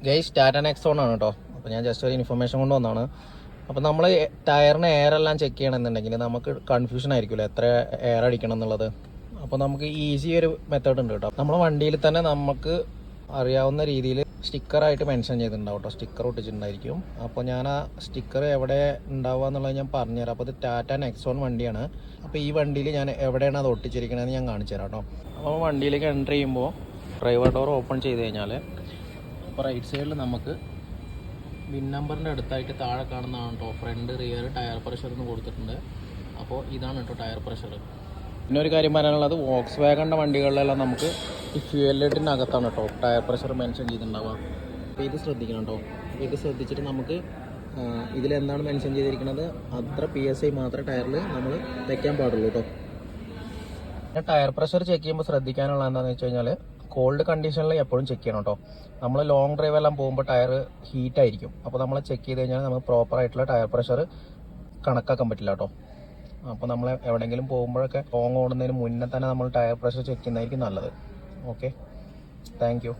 Guys Tata Nexon ആണ് കേട്ടോ. അപ്പോൾ ഞാൻ ജസ്റ്റ് ഒരു ഇൻഫർമേഷൻ കൊണ്ട് വന്നതാണ്. അപ്പോൾ നമ്മൾ ടയറിന് എയർ എല്ലാം ചെക്ക് ചെയ്യണമെന്നുണ്ടെങ്കിൽ നമുക്ക് കൺഫ്യൂഷൻ ആയിരിക്കുമല്ലോ എത്ര എയർ അടിക്കണം എന്നുള്ളത്. അപ്പോൾ നമുക്ക് ഈസി ഒരു മെത്തേഡ് ഉണ്ട് കേട്ടോ. നമ്മുടെ വണ്ടിയിൽ തന്നെ നമുക്ക് അറിയാവുന്ന രീതിയിൽ സ്റ്റിക്കറായിട്ട് മെൻഷൻ ചെയ്തിട്ടുണ്ടാവും കേട്ടോ. സ്റ്റിക്കർ ഒട്ടിച്ചിട്ടുണ്ടായിരിക്കും. അപ്പോൾ ഞാൻ ആ സ്റ്റിക്കർ എവിടെ ഉണ്ടാവുക എന്നുള്ളത് ഞാൻ പറഞ്ഞുതരാം. അപ്പോൾ ഇത് ടാറ്റ നെക്സോൺ വണ്ടിയാണ്. അപ്പോൾ ഈ വണ്ടിയിൽ ഞാൻ എവിടെയാണ് അത് ഒട്ടിച്ചിരിക്കണതെന്ന് ഞാൻ കാണിച്ചു തരാം കേട്ടോ. അപ്പോൾ വണ്ടിയിലേക്ക് എൻ്റർ ചെയ്യുമ്പോൾ ഡ്രൈവർ ഡോർ ഓപ്പൺ ചെയ്ത് കഴിഞ്ഞാൽ അപ്പോൾ റൈറ്റ് സൈഡിൽ നമുക്ക് വിൻ നമ്പറിൻ്റെ അടുത്തായിട്ട് താഴെ കാണുന്നതാണ് കേട്ടോ ഫ്രണ്ട് റിയർ ടയർ പ്രഷർ എന്ന് കൊടുത്തിട്ടുണ്ട്. അപ്പോൾ ഇതാണ് കേട്ടോ ടയർ പ്രഷർ. പിന്നെ ഒരു കാര്യം പറയാനുള്ളത് വോക്സ് വാഗണിൻ്റെ വണ്ടികളിലെല്ലാം നമുക്ക് ഈ ഫ്യൂവൽ ലിഡിൻ്റെ അകത്താണ് കേട്ടോ ടയർ പ്രഷർ മെൻഷൻ ചെയ്തിട്ടുണ്ടാവുക. അപ്പോൾ ഇത് ശ്രദ്ധിക്കണം കേട്ടോ. അപ്പോൾ ഇത് ശ്രദ്ധിച്ചിട്ട് നമുക്ക് ഇതിലെന്താണ് മെൻഷൻ ചെയ്തിരിക്കുന്നത് അത്ര PSI മാത്രമേ ടയറിൽ നമ്മൾ വയ്ക്കാൻ പാടുള്ളൂ കേട്ടോ. പിന്നെ ടയർ പ്രഷർ ചെക്ക് ചെയ്യുമ്പോൾ ശ്രദ്ധിക്കാനുള്ള എന്താണെന്ന് വെച്ച് കഴിഞ്ഞാൽ കോൾഡ് കണ്ടീഷനിൽ എപ്പോഴും ചെക്ക് ചെയ്യണം കേട്ടോ. നമ്മൾ ലോങ് ഡ്രൈവ് എല്ലാം പോകുമ്പോൾ ടയർ ഹീറ്റായിരിക്കും. അപ്പോൾ നമ്മൾ ചെക്ക് ചെയ്ത് കഴിഞ്ഞാൽ നമുക്ക് പ്രോപ്പറായിട്ടുള്ള ടയർ പ്രഷർ കണക്കാക്കാൻ പറ്റില്ല കേട്ടോ. അപ്പോൾ നമ്മൾ എവിടെയെങ്കിലും പോകുമ്പോഴൊക്കെ ലോങ് ഓടുന്നതിന് മുന്നേ തന്നെ നമ്മൾ ടയർ പ്രഷർ ചെക്ക് ചെയ്യുന്നതായിരിക്കും നല്ലത്. Okay, thank you.